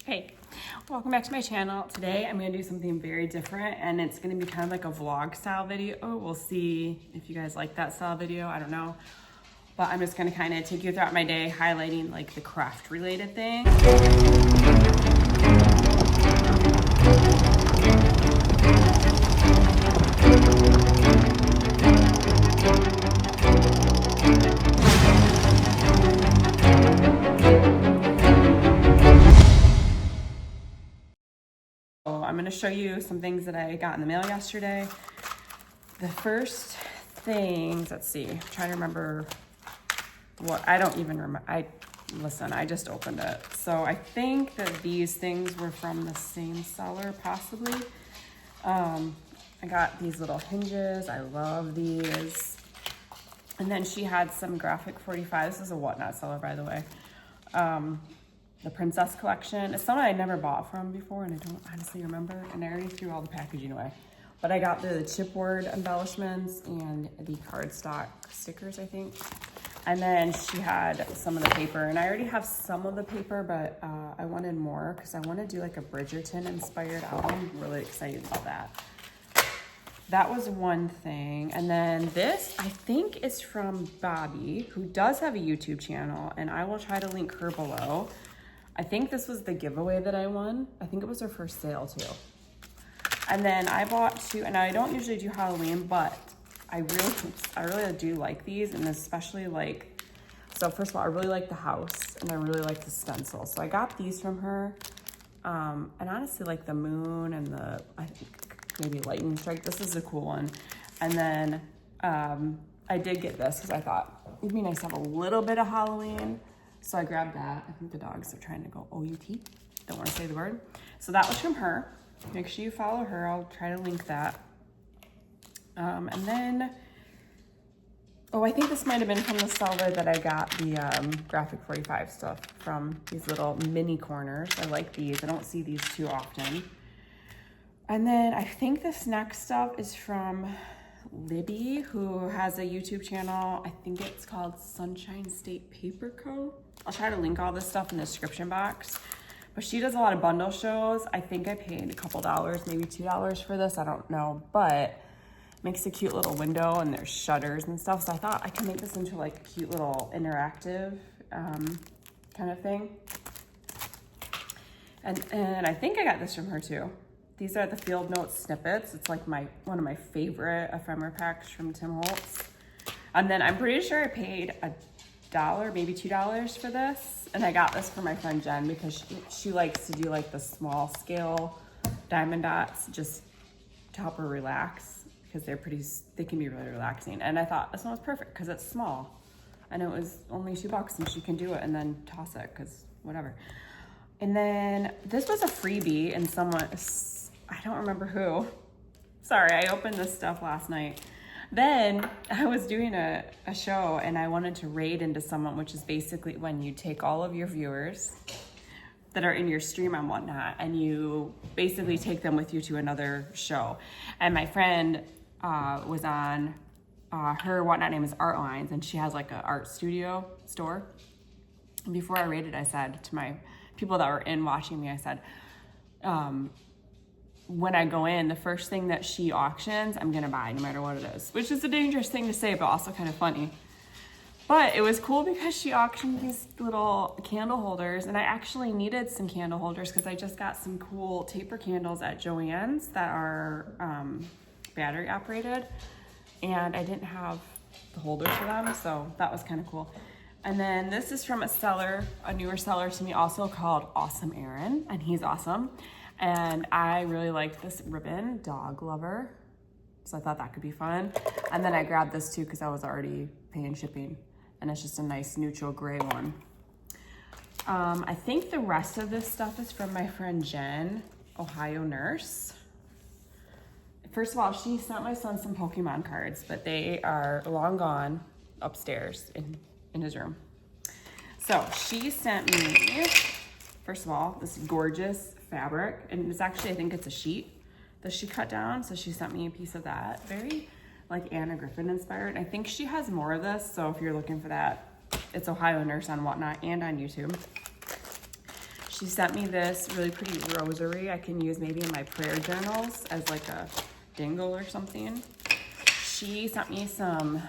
Hey, welcome back to my channel. Today I'm going to do something very different, and it's going to be kind of like a vlog style video. We'll see if you guys like that style video. I don't know. But I'm just going to kind of take you throughout my day highlighting like the craft related things. I'm going to show you some things that I got in the mail yesterday. The first things, let's see, I'm trying to remember what, I don't even remember. Listen, I just opened it. So I think that these things were from the same seller, possibly. I got these little hinges. I love these. And then she had some graphic 45. This is a Whatnot seller, by the way. The Princess Collection. It's someone I never bought from before, and I don't honestly remember, and I already threw all the packaging away. But I got the chipboard embellishments and the cardstock stickers, I think. And then she had some of the paper, and I already have some of the paper, but I wanted more because I want to do like a Bridgerton inspired album. I'm really excited about that. That was one thing. And then this, I think, is from Bobby, who does have a YouTube channel, and I will try to link her below. I think this was the giveaway that I won. I think it was her first sale too. And then I bought two, and I don't usually do Halloween, but I really do like these, and especially like, so first of all, I really like the house, and I really like the stencil. So I got these from her, and honestly like the moon and the, I think maybe lightning strike. This is a cool one. And then I did get this because I thought it'd be nice to have a little bit of Halloween. So I grabbed that. I think the dogs are trying to go O-U-T. Don't want to say the word. So that was from her. Make sure you follow her. I'll try to link that. And then, oh, I think this might have been from the seller that I got the graphic 45 stuff from, these little mini corners. I like these. I don't see these too often. And then I think this next stuff is from Libby, who has a YouTube channel. I think it's called Sunshine State Paper Co. I'll try to link all this stuff in the description box. But she does a lot of bundle shows. I think I paid a couple dollars, maybe $2 for this. I don't know, but it makes a cute little window, and there's shutters and stuff. So I thought I could make this into like a cute little interactive kind of thing. And I think I got this from her too. These are the Field Notes snippets. It's like one of my favorite ephemera packs from Tim Holtz. And then I'm pretty sure I paid $1, maybe $2 for this. And I got this for my friend Jen because she likes to do like the small scale diamond dots just to help her relax, because they can be really relaxing. And I thought this one was perfect because it's small. And it was only $2 and she can do it and then toss it because whatever. And then this was a freebie, and someone, I don't remember who. Sorry, I opened this stuff last night. Then I was doing a show, and I wanted to raid into someone, which is basically when you take all of your viewers that are in your stream on Whatnot, and you basically take them with you to another show. And my friend was on, her Whatnot name is Art Lines, and she has like an art studio store. And before I raided, I said to my people that were in watching me, I said, when I go in, the first thing that she auctions, I'm gonna buy no matter what it is, which is a dangerous thing to say, but also kind of funny. But it was cool because she auctioned these little candle holders, and I actually needed some candle holders because I just got some cool taper candles at Joann's that are battery operated, and I didn't have the holders for them, so that was kind of cool. And then this is from a seller, a newer seller to me also, called Awesome Aaron, and he's awesome. And I really like this ribbon, Dog Lover. So I thought that could be fun. And then I grabbed this too because I was already paying shipping. And it's just a nice neutral gray one. I think the rest of this stuff is from my friend Jen, Ohio Nurse. First of all, she sent my son some Pokemon cards, but they are long gone upstairs in his room. So she sent me, first of all, this gorgeous fabric, and it's actually, I think it's a sheet that she cut down, so she sent me a piece of that. Very like Anna Griffin inspired. I think she has more of this, so if you're looking for that, it's Ohio Nurse on Whatnot and on YouTube. She sent me this really pretty rosary I can use maybe in my prayer journals as like a dingle or something. She sent me some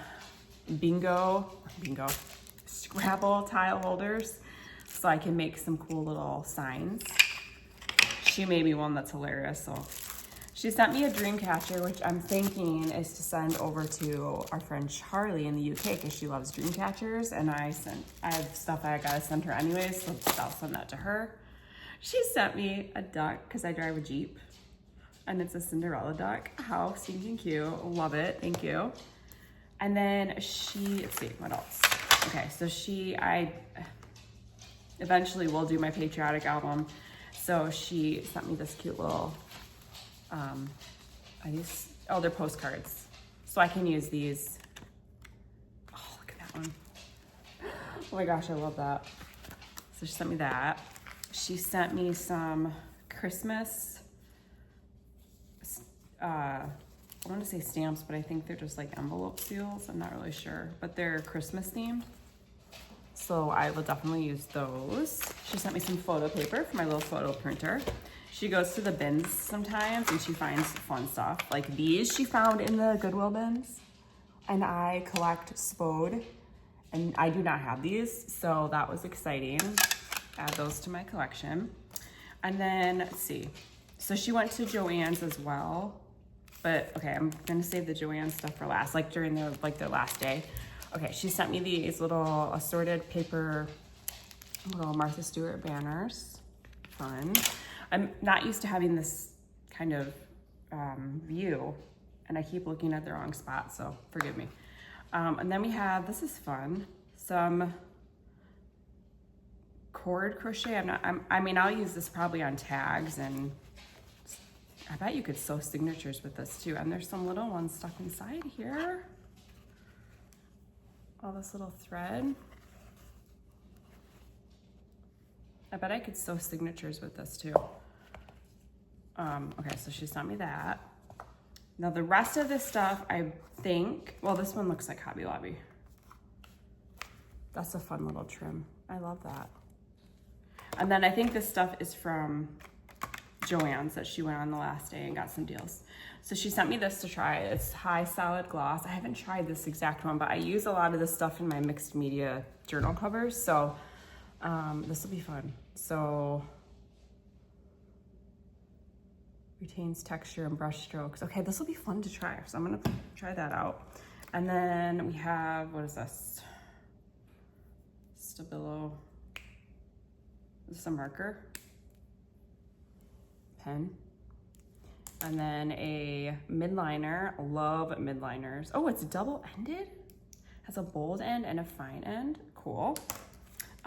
Scrabble tile holders so I can make some cool little signs. She made me one that's hilarious. So she sent me a dream catcher, which I'm thinking is to send over to our friend Charlie in the UK because she loves dream catchers, and I have stuff I gotta send her anyways, so I'll send that to her. She sent me a duck because I drive a Jeep, and it's a Cinderella duck. How stinking cute. Love it. Thank you. And then let's see, what else? Okay, so I eventually will do my patriotic album. So she sent me this cute little, they're postcards. So I can use these. Oh, look at that one. Oh my gosh, I love that. So she sent me that. She sent me some Christmas, I want to say stamps, but I think they're just like envelope seals. I'm not really sure, but they're Christmas themed. So I will definitely use those. She sent me some photo paper for my little photo printer. She goes to the bins sometimes and she finds fun stuff. Like these she found in the Goodwill bins. And I collect Spode and I do not have these. So that was exciting. Add those to my collection. And then let's see. So she went to Joann's as well. But okay, I'm gonna save the Joann stuff for last, like during their last day. Okay, she sent me these little assorted paper, little Martha Stewart banners. Fun. I'm not used to having this kind of view, and I keep looking at the wrong spot, so forgive me. And then we have, this is fun, some cord crochet. I'll use this probably on tags, and I bet you could sew signatures with this too. And there's some little ones stuck inside here. All this little thread. I bet I could sew signatures with this too. Okay, so she sent me that. Now the rest of this stuff, I think, well, this one looks like Hobby Lobby. That's a fun little trim. I love that. And then I think this stuff is from Joann's that she went on the last day and got some deals. So she sent me this to try. It's High Solid Gloss. I haven't tried this exact one, but I use a lot of this stuff in my mixed media journal covers. So this will be fun. So retains texture and brush strokes. Okay, this will be fun to try. So I'm gonna try that out. And then we have, what is this? Stabilo. Is this a marker? Pen. And then a midliner. Love midliners. Oh, it's double-ended? Has a bold end and a fine end. Cool.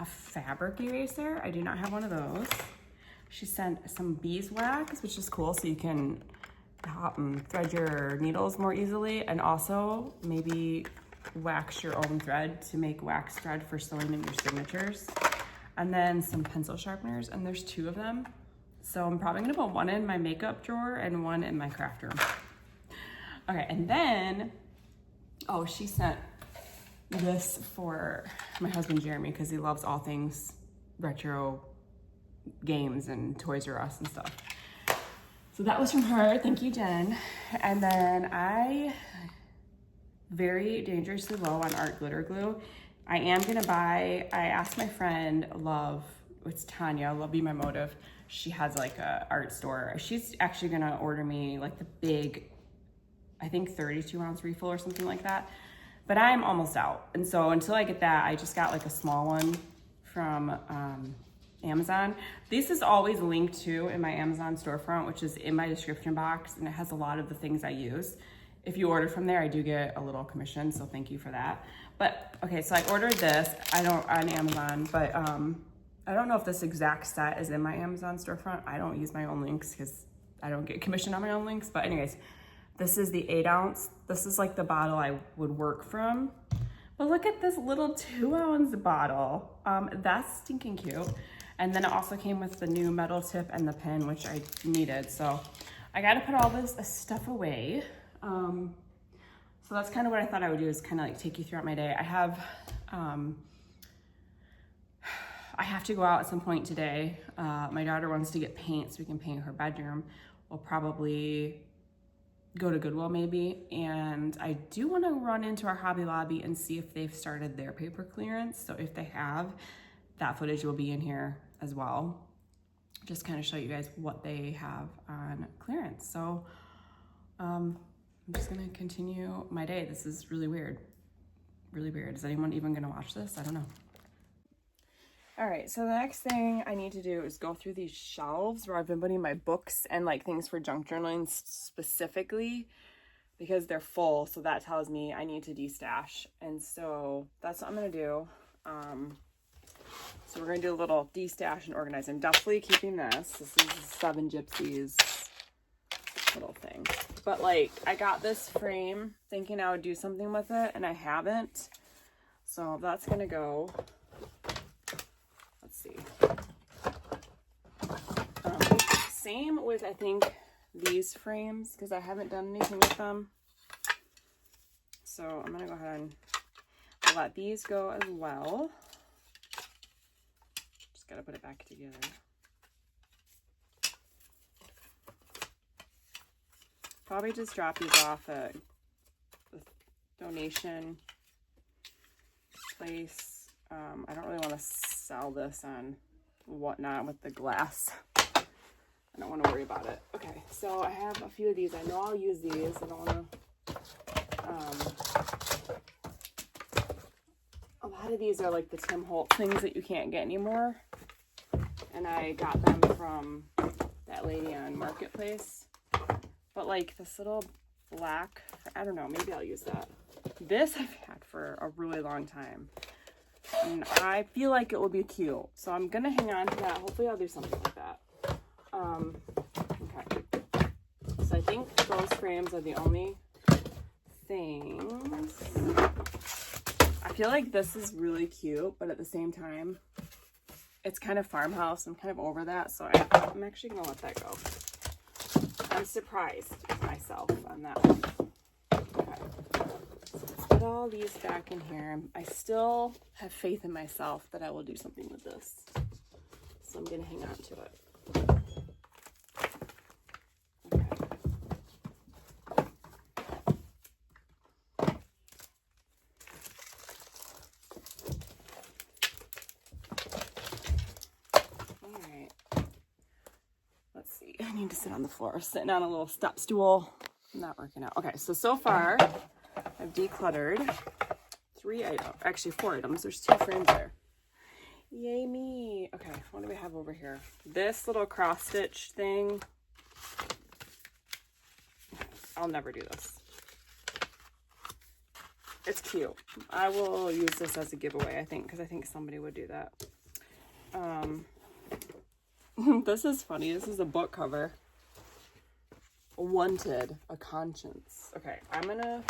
A fabric eraser. I do not have one of those. She sent some beeswax, which is cool, so you can thread your needles more easily, and also maybe wax your own thread to make wax thread for sewing in your signatures. And then some pencil sharpeners, and there's 2 of them. So I'm probably gonna put one in my makeup drawer and one in my craft room. Okay, and then, oh, she sent this for my husband Jeremy because he loves all things retro games and Toys R Us and stuff. So that was from her, thank you, Jen. And then I, very dangerously low on art glitter glue. I am gonna buy, I asked my friend Love, it's Tanya, Love Be My Motive. She has like a art store. She's actually gonna order me like the big, I think 32-ounce refill or something like that. But I'm almost out. And so until I get that, I just got like a small one from Amazon. This is always linked to in my Amazon storefront, which is in my description box, and it has a lot of the things I use. If you order from there, I do get a little commission, so thank you for that. But okay, so I ordered this, on Amazon, but I don't know if this exact set is in my Amazon storefront. I don't use my own links because I don't get commission on my own links. But anyways, this is the 8-ounce. This is like the bottle I would work from. But look at this little 2-ounce bottle. That's stinking cute. And then it also came with the new metal tip and the pen, which I needed. So I got to put all this stuff away. So that's kind of what I thought I would do, is kind of like take you throughout my day. I I have to go out at some point today. My daughter wants to get paint so we can paint her bedroom. We'll probably go to Goodwill maybe. And I do want to run into our Hobby Lobby and see if they've started their paper clearance. So if they have, that footage will be in here as well. Just kind of show you guys what they have on clearance. So I'm just gonna continue my day. This is really weird. Really weird. Is anyone even gonna watch this? I don't know. All right, so the next thing I need to do is go through these shelves where I've been putting my books and like things for junk journaling specifically, because they're full. So that tells me I need to destash. And so that's what I'm gonna do. So we're gonna do a little destash and organize. I'm definitely keeping this. This is 7 Gypsies little thing. But like, I got this frame thinking I would do something with it, and I haven't. So that's gonna go. Let's see. Same with, I think, these frames, because I haven't done anything with them. So I'm gonna go ahead and let these go as well. Just gotta put it back together. Probably just drop these off at the donation place. I don't really want to sell this on Whatnot with the glass. I don't want to worry about it. Okay, so I have a few of these. I know I'll use these. I don't want to. A lot of these are like the Tim Holtz things that you can't get anymore. And I got them from that lady on Marketplace. But like this little black, I don't know, maybe I'll use that. This I've had for a really long time. And I feel like it will be cute. So I'm going to hang on to that. Hopefully I'll do something like that. Okay. So I think those frames are the only things. I feel like this is really cute, but at the same time, it's kind of farmhouse. I'm kind of over that. So I'm actually going to let that go. I'm surprised with myself on that one. Okay. So let's put all these back in here. I still have faith in myself that I will do something with this. So I'm going to hang on to it. Okay. All right. Let's see. I need to sit on the floor. Sitting on a little step stool. Not working out. Okay, so far I've decluttered 3 items. Actually 4 items. There's 2 frames there. Yay me. Okay, what do we have over here? This little cross stitch thing. I'll never do this. It's cute. I will use this as a giveaway, I think, because I think somebody would do that. This is funny. This is a book cover. Wanted, a conscience. Okay, I'm gonna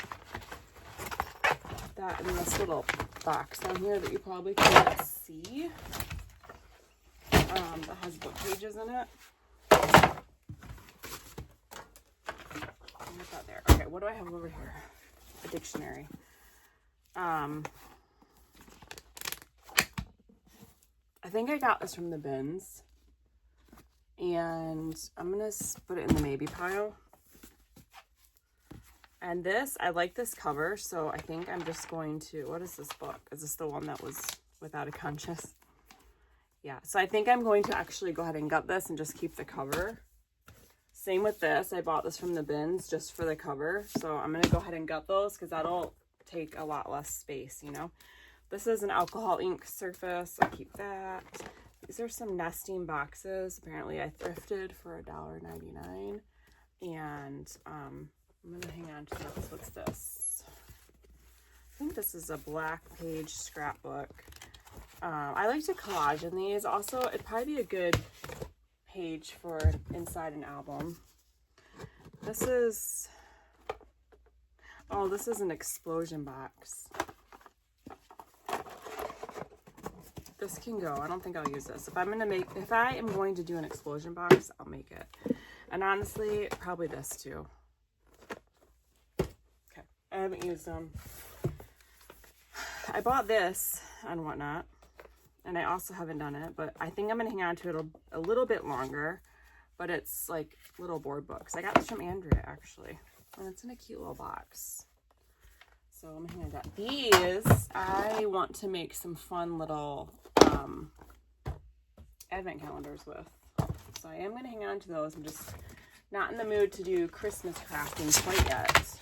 put that in this little box down here that you probably can't see. That has book pages in it. Put that there. Okay, what do I have over here? A dictionary. I think I got this from the bins. And I'm going to put it in the maybe pile. And this, I like this cover, so I think I'm just going to, what is this book? Is this the one that was Without a Conscience? Yeah, so I think I'm going to actually go ahead and gut this and just keep the cover. Same with this. I bought this from the bins just for the cover. So I'm going to go ahead and gut those because that'll take a lot less space, you know. This is an alcohol ink surface. I'll keep that. These are some nesting boxes. Apparently I thrifted for $1.99. And I'm going to hang on to this. What's this? I think this is a black page scrapbook. I like to collage in these. Also, it'd probably be a good page for inside an album. This is, oh, this is an explosion box. This can go. I don't think I'll use this. If I am going to do an explosion box, I'll make it. And honestly, probably this too. Okay, I haven't used them. I bought this on Whatnot. and I also haven't done it, but I think I'm gonna hang on to it a little bit longer. But it's like little board books. I got this from Andrea actually, and it's in a cute little box. So I'm gonna hang on to that. These I want to make some fun little advent calendars with. So I am gonna hang on to those. I'm just not in the mood to do Christmas crafting quite yet.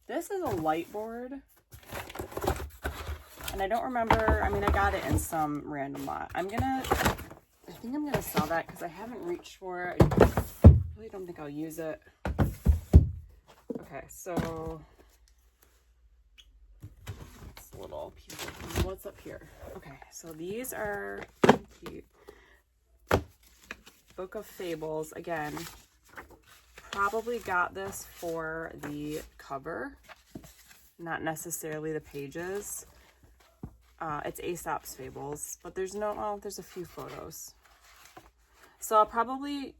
This is a light board. And I don't remember, I mean, I got it in some random lot. I think I'm gonna sell that because I haven't reached for it. I really don't think I'll use it. Okay, so it's a little piece of, what's up here? Okay, so these are cute. Book of Fables. Again, probably got this for the cover, not necessarily the pages. It's Aesop's Fables, but there's no, oh, there's a few photos. So I'll probably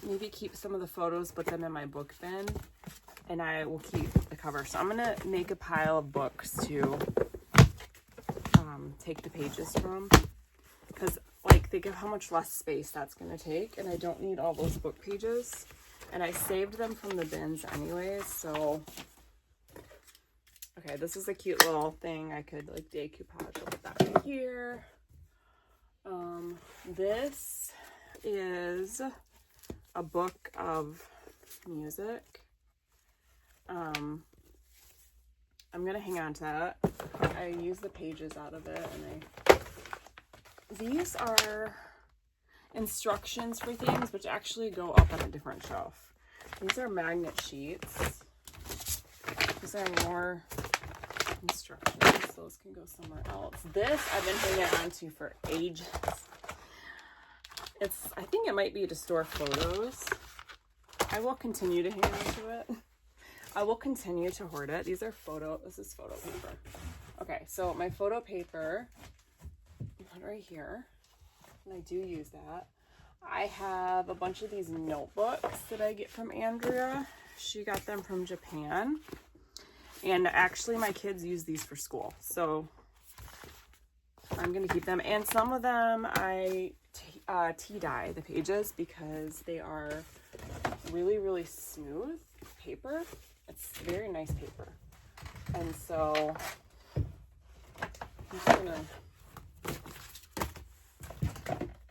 maybe keep some of the photos, put them in my book bin, and I will keep the cover. So I'm gonna make a pile of books to take the pages from, because like think of how much less space that's gonna take, and I don't need all those book pages. And I saved them from the bins anyways, so okay, this is a cute little thing. I could like decoupage. I'll put that right here. This is a book of music. I'm gonna hang on to that. I use the pages out of it, and these are instructions for things which actually go up on a different shelf. These are magnet sheets. These are more instructions. Those can go somewhere else. This I've been hanging on to for ages. I think it might be to store photos. I will continue to hang on to it. I will continue to hoard it. This is photo paper. Okay, so my photo paper, right here, and I do use that. I have a bunch of these notebooks that I get from Andrea. She got them from Japan. And actually my kids use these for school, so I'm gonna keep them. And some of them I tea dye the pages because they are really, really smooth paper. It's very nice paper. And so I'm just gonna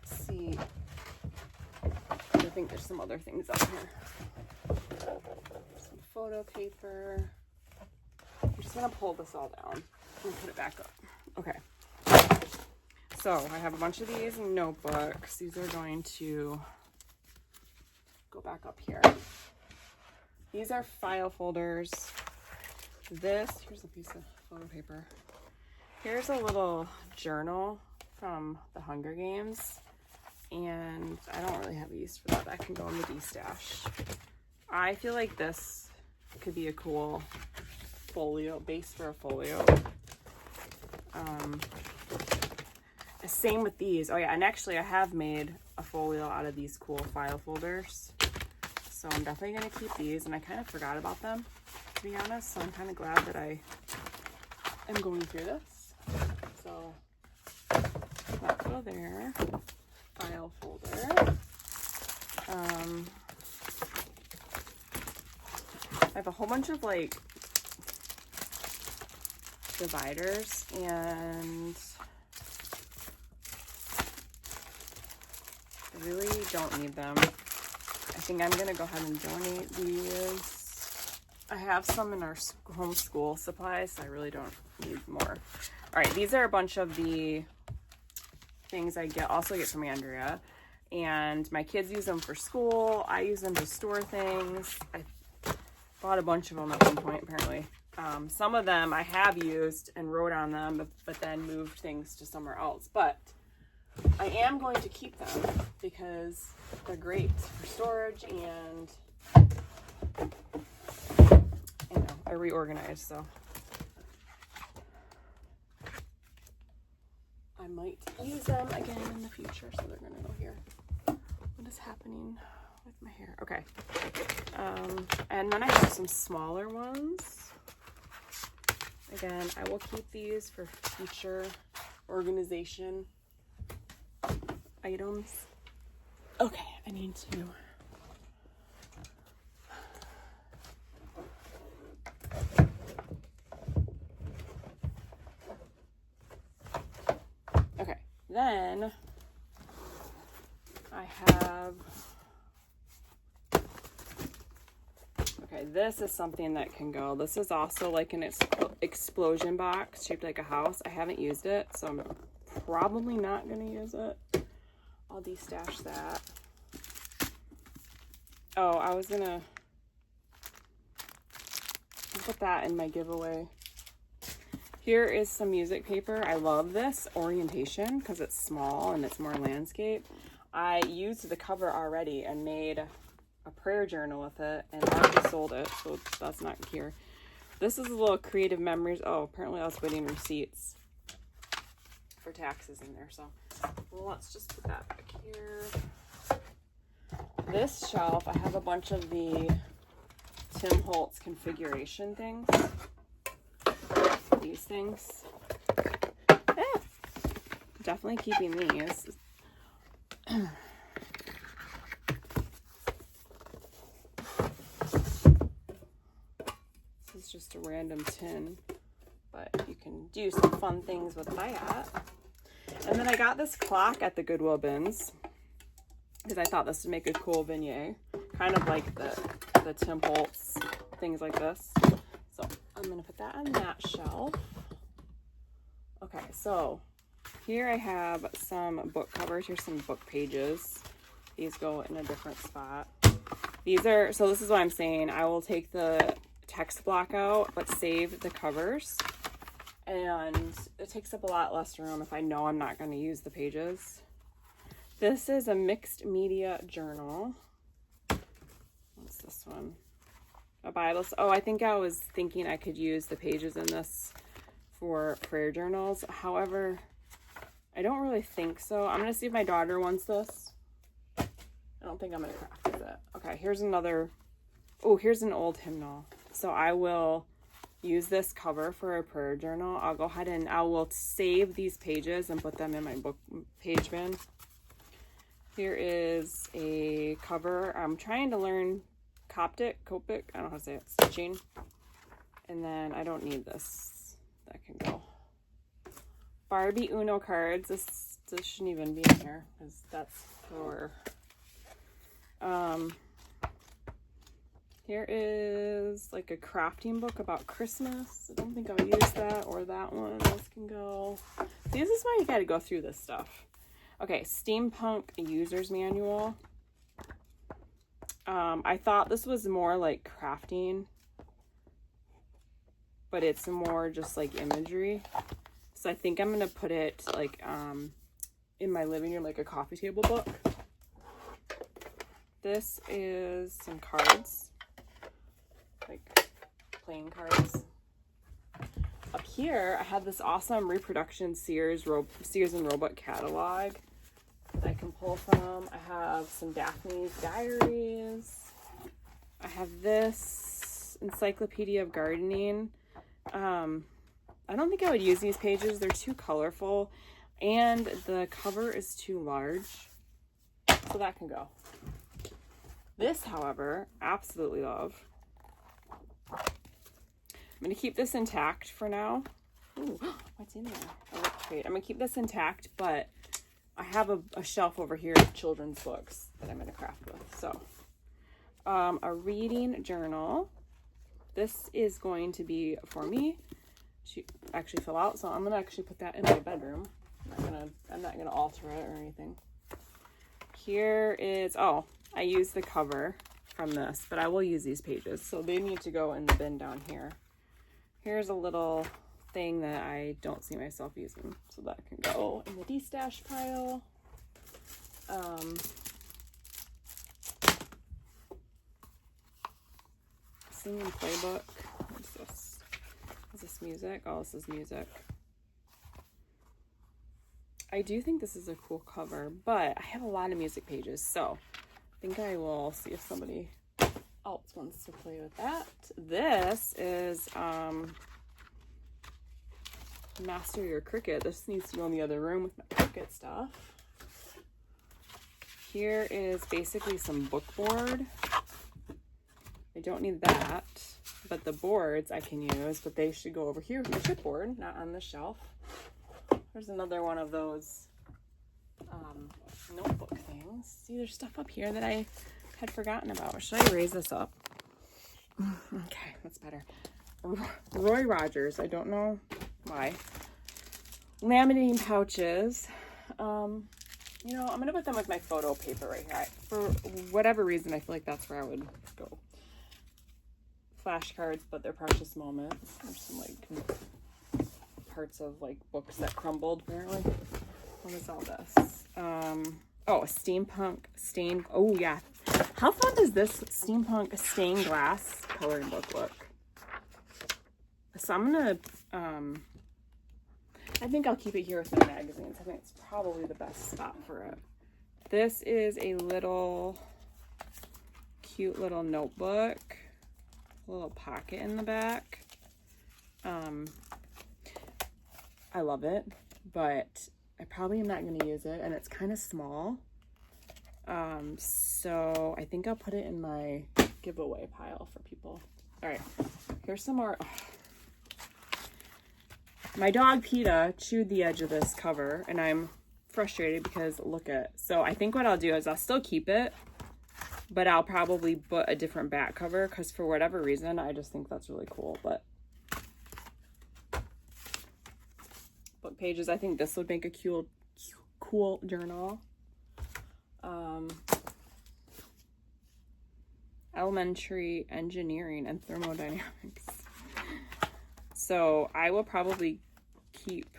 see. I think there's some other things up here. Some photo paper. I'm just gonna pull this all down and put it back up. Okay. So I have a bunch of these notebooks. These are going to go back up here. These are file folders. Here's a piece of photo paper. Here's a little journal from the Hunger Games. And I don't really have a use for that. That can go in the D-stash. I feel like this could be a cool folio, base for a folio. Same with these. Oh yeah, and actually I have made a folio out of these cool file folders. So I'm definitely gonna keep these, and I kind of forgot about them, to be honest. So I'm kind of glad that I am going through this. So that go there. File folder. I have a whole bunch of like dividers, and I really don't need them. I think I'm gonna go ahead and donate these. I have some in our homeschool supplies, so I really don't need more. All right, these are a bunch of the things I also get from Andrea, and my kids use them for school. I use them to store things. I bought a bunch of them at one point, apparently. Some of them I have used and wrote on them, but then moved things to somewhere else. But I am going to keep them because they're great for storage, and you know, I reorganized, so I might use them again in the future. So they're gonna go here. What is happening with my hair? Okay. And then I have some smaller ones. Again, I will keep these for future organization items. Okay, I need to then I have, okay, this is something that can go. This is also like an explosion box shaped like a house. I haven't used it, so I'm probably not going to use it. I'll destash that. Oh, I was going to put that in my giveaway. Here is some music paper. I love this orientation because it's small and it's more landscape. I used the cover already and made a prayer journal with it and already sold it, so that's not here. This is a little creative memories. Oh, apparently I was putting receipts for taxes in there, so well, let's just put that back here. This shelf, I have a bunch of the Tim Holtz configuration things. These things. Definitely keeping these. This is just a random tin, but you can do some fun things with that. And then I got this clock at the Goodwill bins because I thought this would make a cool vignette, kind of like the Tim Holtz things like this. So I'm gonna put that on that shelf. Okay, so here I have some book covers. Here's some book pages. These go in a different spot. These are, so this is what I'm saying. I will take the text block out, but save the covers. And it takes up a lot less room if I know I'm not going to use the pages. This is a mixed media journal. What's this one? A Bible. Oh, I think I was thinking I could use the pages in this for prayer journals. However, I don't really think so. I'm going to see if my daughter wants this. I don't think I'm going to craft with it. Okay, here's another. Oh, here's an old hymnal. So I will use this cover for a prayer journal. I'll go ahead and I will save these pages and put them in my book page bin. Here is a cover. I'm trying to learn Copic, I don't know how to say it, stitching. And then I don't need this. That can go. Barbie Uno cards. This shouldn't even be in here because that's for. Here is like a crafting book about Christmas. I don't think I'll use that or that one. This can go. See, this is why you gotta go through this stuff. Okay, Steampunk User's Manual. I thought this was more like crafting, but it's more just like imagery. So I think I'm gonna put it like in my living room, like a coffee table book. This is some cards, like playing cards. Up here, I have this awesome reproduction Sears and Roebuck catalog that I can pull from. I have some Daphne's diaries. I have this Encyclopedia of Gardening. I don't think I would use these pages. They're too colorful and the cover is too large. So that can go. This, however, absolutely love. I'm going to keep this intact for now. Ooh, what's in there? Oh, wait, I'm going to keep this intact, but I have a shelf over here of children's books that I'm going to craft with. So, a reading journal. This is going to be for me to actually fill out. So I'm going to actually put that in my bedroom. I'm not going to alter it or anything. Here is, oh, I used the cover from this, but I will use these pages. So they need to go in the bin down here. Here's a little thing that I don't see myself using. So that can go in the de-stash pile. Singing playbook. What's this? Is this music? Oh, this is music. I do think this is a cool cover, but I have a lot of music pages, so I think I will see if somebody else wants to play with that. This is master your Cricut. This needs to go in the other room with my Cricut stuff. Here is basically some book board. I don't need that, but the boards I can use, but they should go over here with my chipboard, not on the shelf. There's another one of those notebook things. See, there's stuff up here that I had forgotten about. Should I raise this up? Okay, that's better. Roy Rogers, I don't know why. Laminating pouches. You know, I'm gonna put them with my photo paper right here. For whatever reason, I feel like that's where I would go. Flashcards, but they're precious moments. There's some like parts of like books that crumbled apparently. What is all this? Oh, a steampunk stained. Oh yeah. How fun does this steampunk stained glass coloring book look? So I'm gonna, I think I'll keep it here with my magazines. I think it's probably the best spot for it. This is a little cute little notebook, a little pocket in the back. I love it, but I probably am not going to use it, and it's kind of small. So I think I'll put it in my giveaway pile for people. All right, here's some more. Oh. My dog PETA chewed the edge of this cover, and I'm frustrated because look at. So I think what I'll do is I'll still keep it, but I'll probably put a different back cover because for whatever reason I just think that's really cool. But book pages, I think this would make a cool journal. Elementary engineering and thermodynamics. So I will probably keep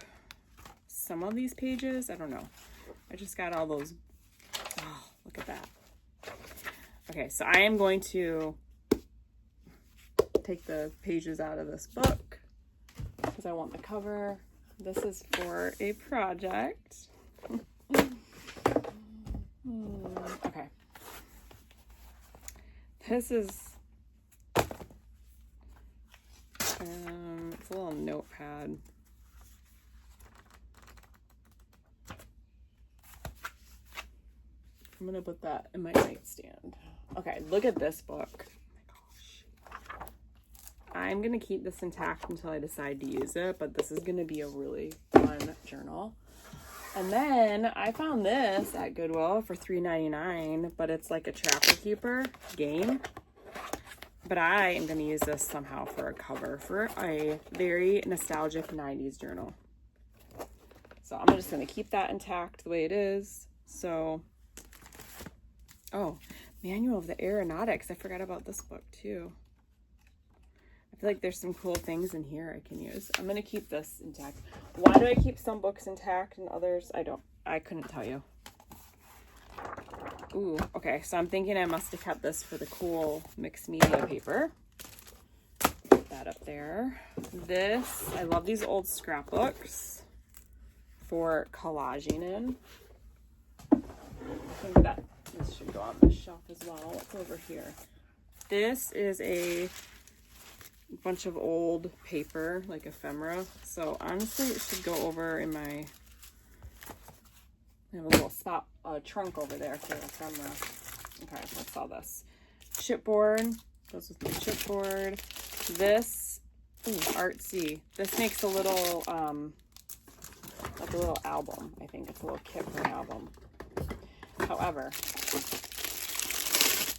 some of these pages. I don't know. I just got all those. Oh, look at that. Okay, so I am going to take the pages out of this book because I want the cover. This is for a project. Okay. This is, it's a little notepad. I'm gonna put that in my nightstand. Okay, look at this book. Oh my gosh. I'm gonna keep this intact until I decide to use it, but this is gonna be a really fun journal. And then I found this at Goodwill for $3.99, but it's like a Trapper Keeper game. But I am going to use this somehow for a cover for a very nostalgic 90s journal. So I'm just going to keep that intact the way it is. So, oh, Manual of the Aeronautics. I forgot about this book too. I feel like there's some cool things in here I can use. I'm going to keep this intact. Why do I keep some books intact and others? I couldn't tell you. Ooh, okay. So I'm thinking I must have kept this for the cool mixed media paper. Put that up there. This, I love these old scrapbooks for collaging in. I think that this should go on this shelf as well. What's over here? This is a bunch of old paper, like ephemera. So honestly, it should go over in my, I have a little spot, trunk over there for ephemera. Okay, what's all this? Chipboard, goes with my chipboard. This, ooh, artsy. This makes a little, like a little album. I think it's a little kit for an album. However,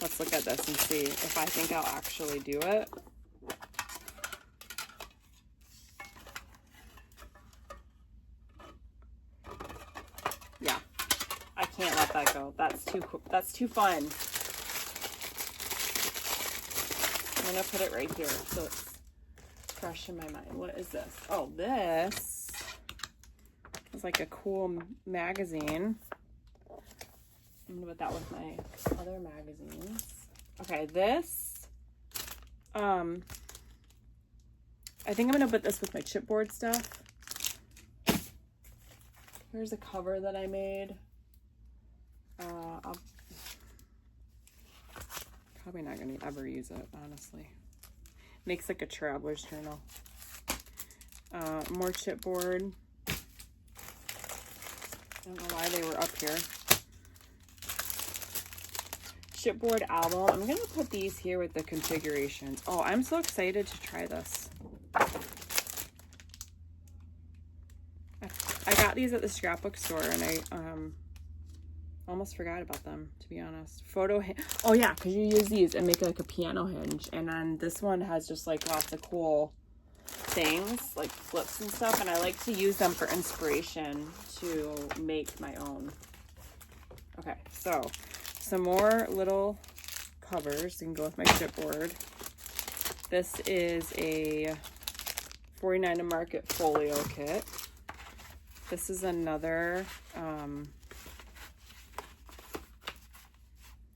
let's look at this and see if I think I'll actually do it. Yeah, I can't let that go. That's too fun. I'm gonna put it right here so it's fresh in my mind. What is this? Oh, this is like a cool magazine. I'm gonna put that with my other magazines. Okay, this, I think I'm gonna put this with my chipboard stuff. Here's a cover that I made. I'll probably not gonna ever use it, honestly. Makes like a traveler's journal. More chipboard. I don't know why they were up here. Chipboard album. I'm gonna put these here with the configurations. Oh, I'm so excited to try this. I got these at the scrapbook store and I almost forgot about them, to be honest. Oh yeah, because you use these and make like a piano hinge, and then this one has just like lots of cool things like flips and stuff, and I like to use them for inspiration to make my own. Okay, so some more little covers can go with my chipboard. This is a 49 to Market folio kit. This is another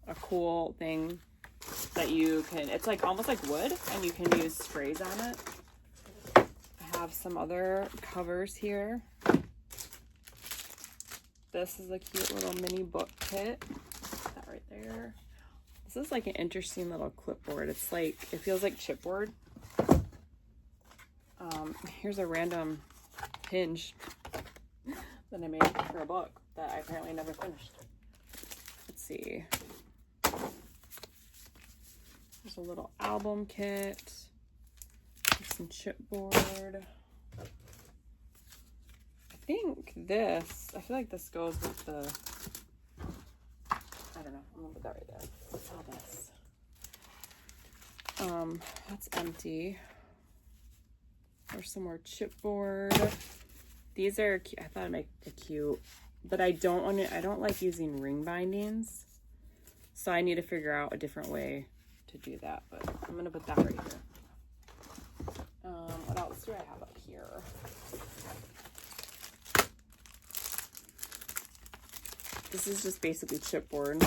a cool thing that you can, it's like almost like wood, and you can use sprays on it. I have some other covers here. This is a cute little mini book kit. That right there. This is like an interesting little clipboard. It's like, it feels like chipboard. Here's a random hinge that I made for a book that I apparently never finished. Let's see. There's a little album kit. Some chipboard. I think this, I feel like this goes with the, I don't know, I'm gonna put that right there. What's all this? That's empty. There's some more chipboard. These are cute. I thought I'd make it cute, but I don't like using ring bindings, so I need to figure out a different way to do that, but I'm gonna put that right here. What else do I have up here? This is just basically chipboard.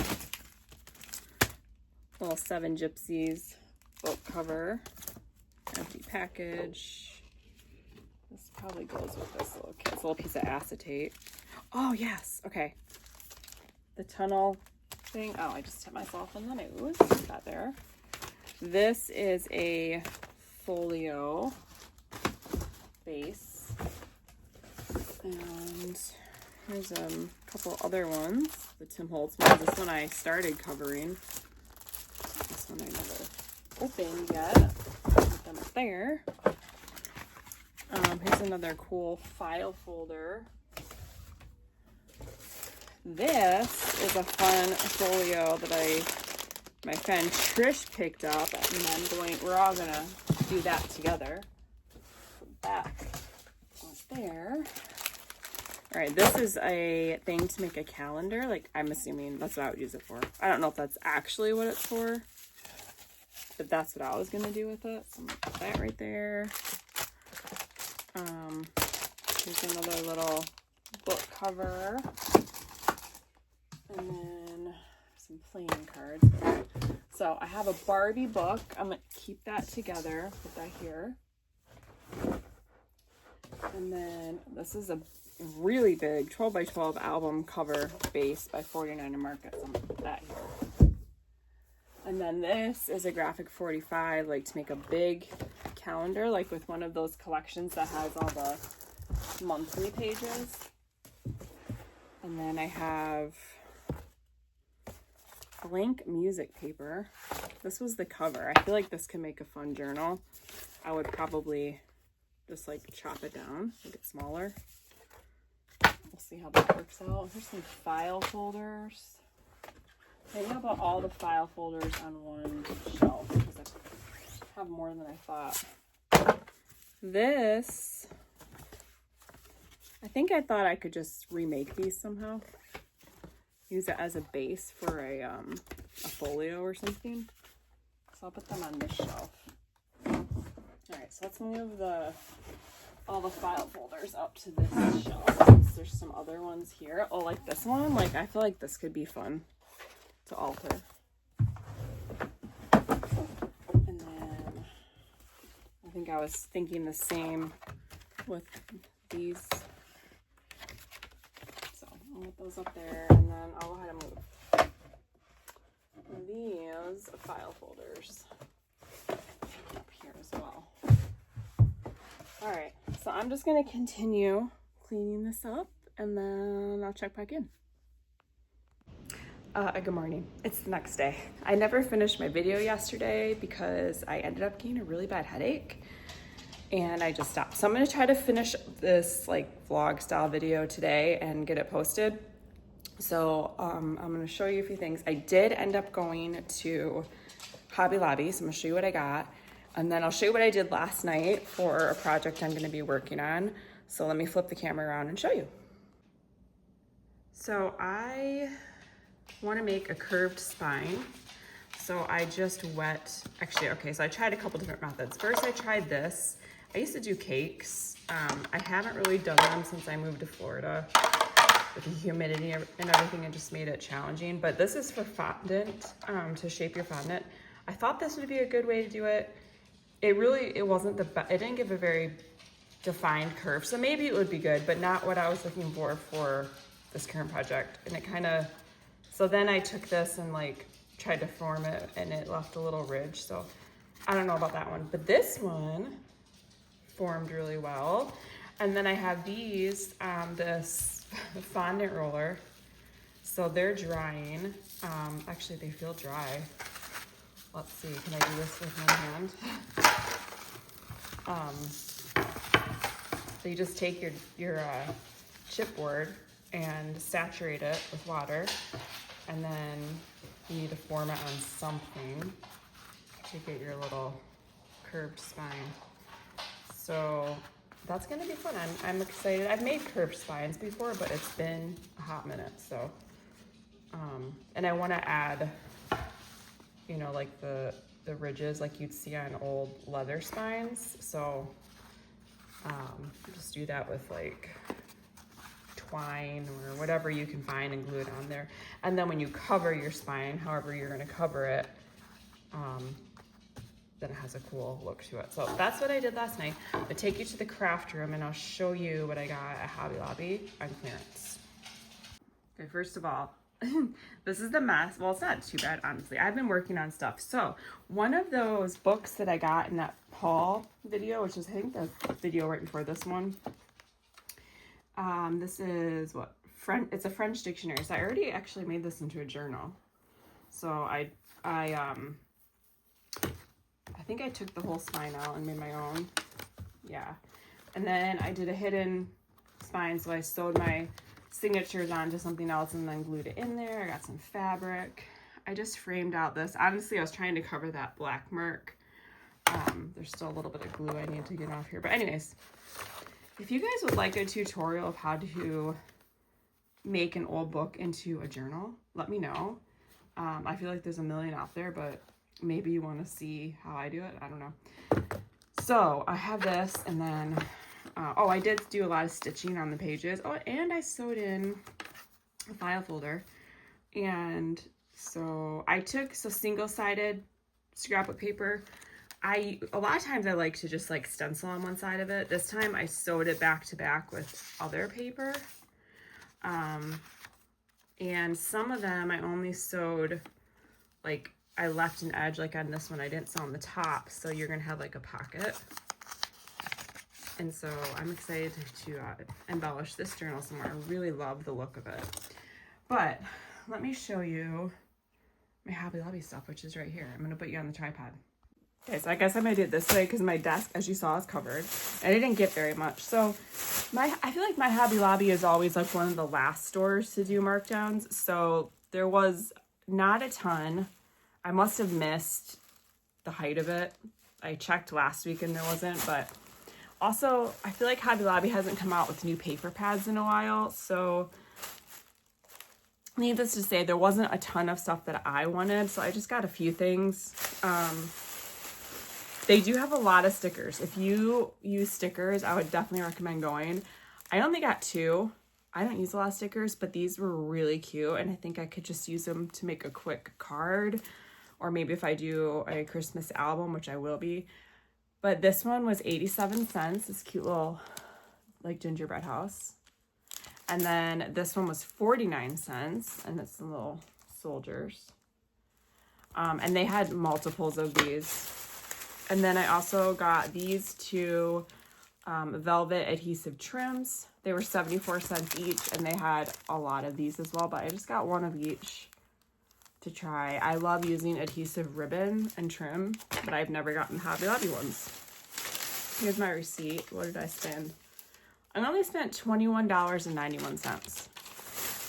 Little 7 Gypsies book cover. Empty package. This probably goes with this little kit. It's a little piece of acetate. Oh, yes. Okay. The tunnel thing. Oh, I just hit myself in the nose. Put that there. This is a folio base. And here's a couple other ones. The Tim Holtz ones. This one I started covering. This one I never opened yet. Put them up there. Here's another cool file folder. This is a fun folio that my friend Trish picked up, and then we're all gonna do that together. Put back there. All right, this is a thing to make a calendar. Like, I'm assuming that's what I would use it for. I don't know if that's actually what it's for, but that's what I was gonna do with it. So I'm gonna put that right there. Here's another little book cover, and then some playing cards. So I have a Barbie book. I'm gonna keep that together, put that here. And then this is a really big 12 by 12 album cover base by 49 to Market. So I'm gonna put that here. And then this is a graphic 45, like to make a big calendar, like with one of those collections that has all the monthly pages. And then I have blank music paper. This was the cover. I feel like this can make a fun journal. I would probably just like chop it down, make it smaller. We'll see how that works out. Here's some file folders. Maybe I'll put all the file folders on one shelf because I have more than I thought. This, I think I thought I could just remake these somehow. Use it as a base for a folio or something. So I'll put them on this shelf. Alright, so let's move all the file folders up to this shelf. There's some other ones here. Oh, like this one. Like, I feel like this could be fun to alter. And then I think I was thinking the same with these. So I'll put those up there, and then I'll go ahead and move these file folders up here as well. All right, So I'm just gonna continue cleaning this up and then I'll check back in. Good morning. It's the next day. I never finished my video yesterday because I ended up getting a really bad headache and I just stopped. So I'm gonna try to finish this like vlog style video today and get it posted. So I'm gonna show you a few things. I did end up going to Hobby Lobby, so I'm gonna show you what I got. And then I'll show you what I did last night for a project I'm gonna be working on. So let me flip the camera around and show you. So I wanna make a curved spine. So I just so I tried a couple different methods. First I tried this. I used to do cakes. I haven't really done them since I moved to Florida. With the humidity and everything, it just made it challenging. But this is for fondant, to shape your fondant. I thought this would be a good way to do it. It wasn't the best. It didn't give a very defined curve. So maybe it would be good, but not what I was looking for this current project. And it kind of, so then I took this and like tried to form it and it left a little ridge. So I don't know about that one, but this one formed really well. And then I have these, this fondant roller. So they're drying. Actually they feel dry. Let's see, can I do this with my hand? So you just take your chipboard and saturate it with water, and then you need to form it on something to get your little curved spine. So that's gonna be fun. I'm excited. I've made curved spines before, but it's been a hot minute. So, and I want to add, you know, like the ridges like you'd see on old leather spines. So just do that with like twine or whatever you can find and glue it on there. And then when you cover your spine, however you're going to cover it, then it has a cool look to it. So that's what I did last night. I'll take you to the craft room and I'll show you what I got at Hobby Lobby on clearance. Okay, first of all, this is the mess. Well, it's not too bad, honestly. I've been working on stuff. So one of those books that I got in that haul video, which is I think the video right before this one. This is what? It's a French dictionary. So I already actually made this into a journal. So I think I took the whole spine out and made my own. Yeah. And then I did a hidden spine. So I sewed my signatures onto something else and then glued it in there. I got some fabric. I just framed out this. Honestly, I was trying to cover that black mark. There's still a little bit of glue I need to get off here. But anyways, if you guys would like a tutorial of how to make an old book into a journal, let me know. I feel like there's a million out there, but maybe you want to see how I do it. I don't know. So I have this, and then I did do a lot of stitching on the pages. Oh, and I sewed in a file folder. And so I took single-sided scrapbook paper. A lot of times I like to just like stencil on one side of it. This time I sewed it back to back with other paper. And some of them I only sewed, like I left an edge like on this one. I didn't sew on the top. So you're going to have like a pocket. And so I'm excited to embellish this journal some more. I really love the look of it. But let me show you my Hobby Lobby stuff, which is right here. I'm going to put you on the tripod. Okay, so I guess I might do it this way because my desk, as you saw, is covered. And I didn't get very much. So I feel like my Hobby Lobby is always like one of the last stores to do markdowns. So there was not a ton. I must have missed the height of it. I checked last week and there wasn't, but also I feel like Hobby Lobby hasn't come out with new paper pads in a while. So needless to say, there wasn't a ton of stuff that I wanted. So I just got a few things. They do have a lot of stickers. If you use stickers, I would definitely recommend going. I only got 2. I don't use a lot of stickers, but these were really cute. And I think I could just use them to make a quick card. Or maybe if I do a Christmas album, which I will be. But this one was 87 cents. This cute little like gingerbread house. And then this one was 49 cents. And it's some little soldiers. And they had multiples of these. And then I also got these 2 velvet adhesive trims. They were 74 cents each, and they had a lot of these as well, but I just got one of each to try. I love using adhesive ribbon and trim, but I've never gotten Hobby Lobby ones. Here's my receipt. What did I spend? I only spent $21.91.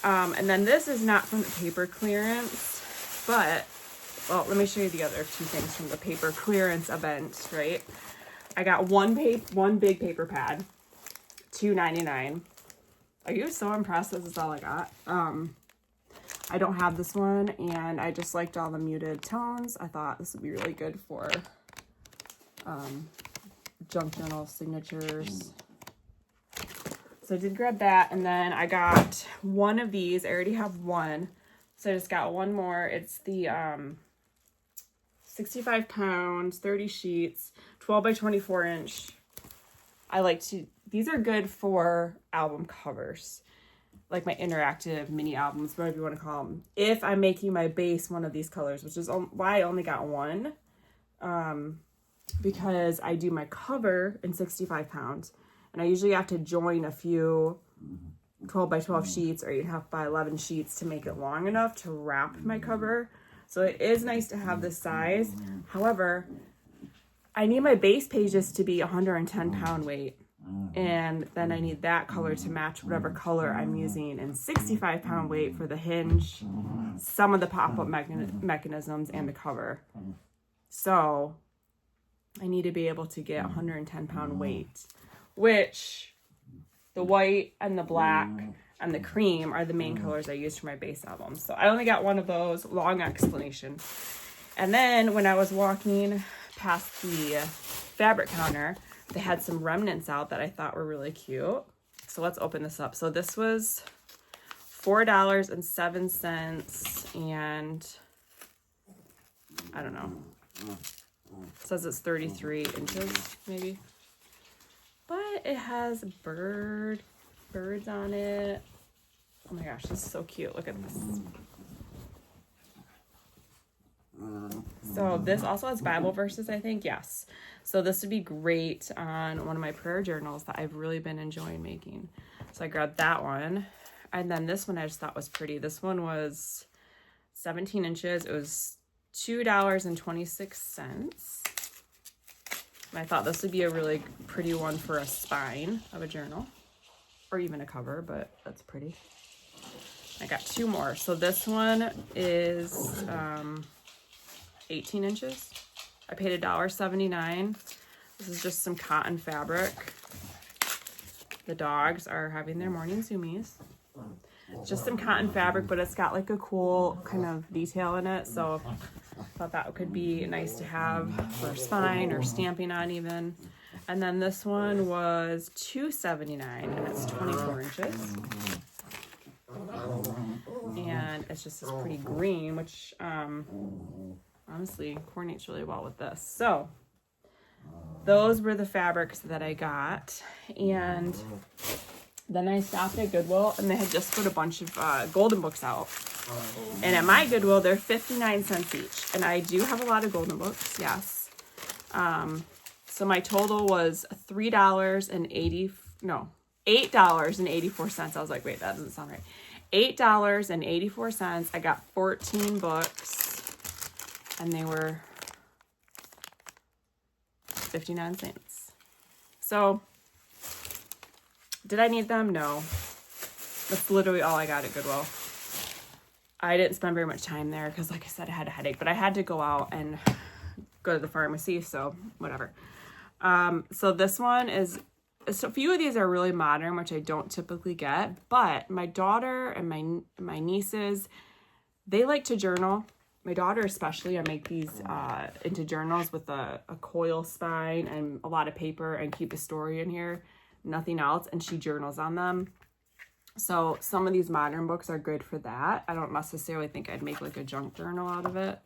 And then this is not from the paper clearance, but, well, let me show you the other two things from the paper clearance event, right? I got one big paper pad, $2.99. Are you so impressed? This is all I got. I don't have this one, and I just liked all the muted tones. I thought this would be really good for junk journal signatures. So I did grab that, and then I got one of these. I already have one, so I just got one more. It's the 65 pounds, 30 sheets, 12 by 24 inch. These are good for album covers, like my interactive mini albums, whatever you want to call them. If I'm making my base one of these colors, which is why I only got one, because I do my cover in 65 pounds, and I usually have to join a few 12 by 12 sheets or 8.5 by 11 sheets to make it long enough to wrap my cover. So it is nice to have this size. However, I need my base pages to be 110 pound weight. And then I need that color to match whatever color I'm using in 65 pound weight for the hinge, some of the pop-up mechanisms, and the cover. So I need to be able to get 110 pound weight, which the white and the black and the cream are the main colors I use for my base album. So I only got one of those, long explanation. And then when I was walking past the fabric counter, they had some remnants out that I thought were really cute. So let's open this up. So this was $4.07, and I don't know. It says it's 33 inches, maybe. But it has birds on it. Oh my gosh, this is so cute. Look at this. So this also has Bible verses, I think. Yes. So this would be great on one of my prayer journals that I've really been enjoying making. So I grabbed that one. And then this one I just thought was pretty. This one was 17 inches. It was $2.26. And I thought this would be a really pretty one for a spine of a journal, or even a cover, but that's pretty. I got two more. So this one is 18 inches. I paid $1.79. This is just some cotton fabric. The dogs are having their morning zoomies. It's just some cotton fabric, but it's got like a cool kind of detail in it. So I thought that could be nice to have for spine or stamping on even. And then this one was $2.79, and it's 24 inches. And it's just this pretty green, which honestly coordinates really well with this. So those were the fabrics that I got. And then I stopped at Goodwill, and they had just put a bunch of golden books out. And at my Goodwill, they're 59 cents each. And I do have a lot of golden books, yes. So my total was $8.84. I was like, wait, that doesn't sound right. $8.84. I got 14 books, and they were 59 cents. So did I need them? No. That's literally all I got at Goodwill. I didn't spend very much time there because, like I said, I had a headache, but I had to go out and go to the pharmacy, so whatever. So this one is, so a few of these are really modern, which I don't typically get, but my daughter and my nieces, they like to journal. My daughter especially, I make these into journals with a coil spine and a lot of paper and keep a story in here, nothing else, and she journals on them. So some of these modern books are good for that. I don't necessarily think I'd make like a junk journal out of it,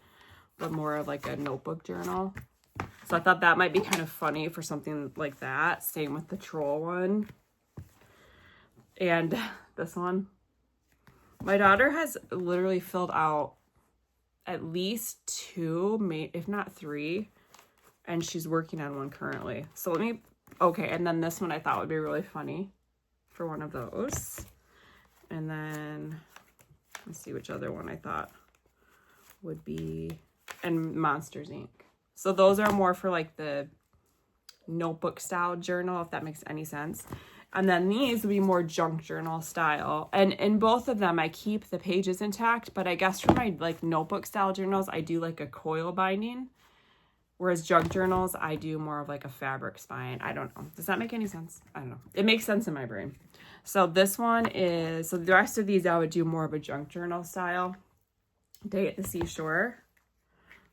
but more of like a notebook journal. So I thought that might be kind of funny for something like that. Same with the troll one. And this one. My daughter has literally filled out at least 2, if not 3. And she's working on one currently. So let me Okay, and then this one I thought would be really funny for one of those. And then let's see which other one I thought would be, and Monsters Inc. So those are more for like the notebook style journal, if that makes any sense. And then these would be more junk journal style. And in both of them, I keep the pages intact, but I guess for my like notebook style journals, I do like a coil binding. Whereas junk journals, I do more of like a fabric spine. I don't know. Does that make any sense? I don't know. It makes sense in my brain. So this one is, so the rest of these I would do more of a junk journal style. Day at the Seashore.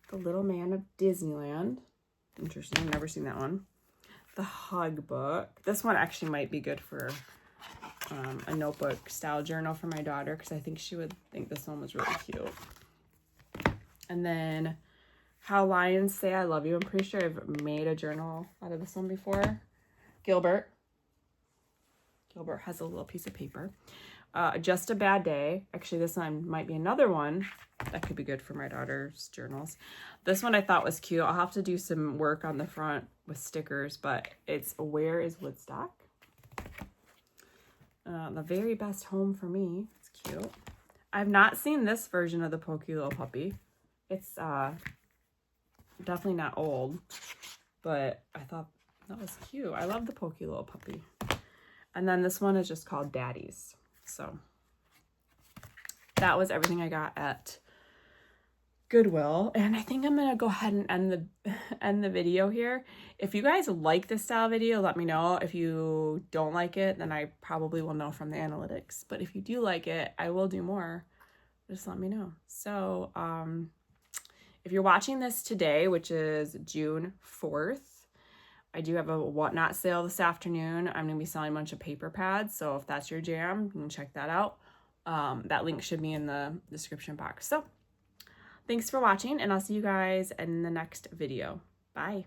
The Little Man of Disneyland. Interesting. I've never seen that one. The Hug Book. This one actually might be good for a notebook style journal for my daughter, because I think she would think this one was really cute. And then How Lions Say I Love You. I'm pretty sure I've made a journal out of this one before. Gilbert. Gilbert has a little piece of paper. Just a Bad Day. Actually, this one might be another one that could be good for my daughter's journals. This one I thought was cute. I'll have to do some work on the front with stickers, but it's Where is Woodstock? The Very Best Home for Me. It's cute. I've not seen this version of the Pokey Little Puppy. It's definitely not old, but I thought that was cute. I love the Pokey Little Puppy. And then this one is just called Daddies. So that was everything I got at Goodwill. And I think I'm gonna go ahead and end the video here. If you guys like this style video, let me know. If you don't like it, then I probably will know from the analytics. But if you do like it, I will do more. Just let me know. So if you're watching this today, which is June 4th, I do have a Whatnot sale this afternoon. I'm going to be selling a bunch of paper pads. So if that's your jam, you can check that out. That link should be in the description box. So thanks for watching, and I'll see you guys in the next video. Bye.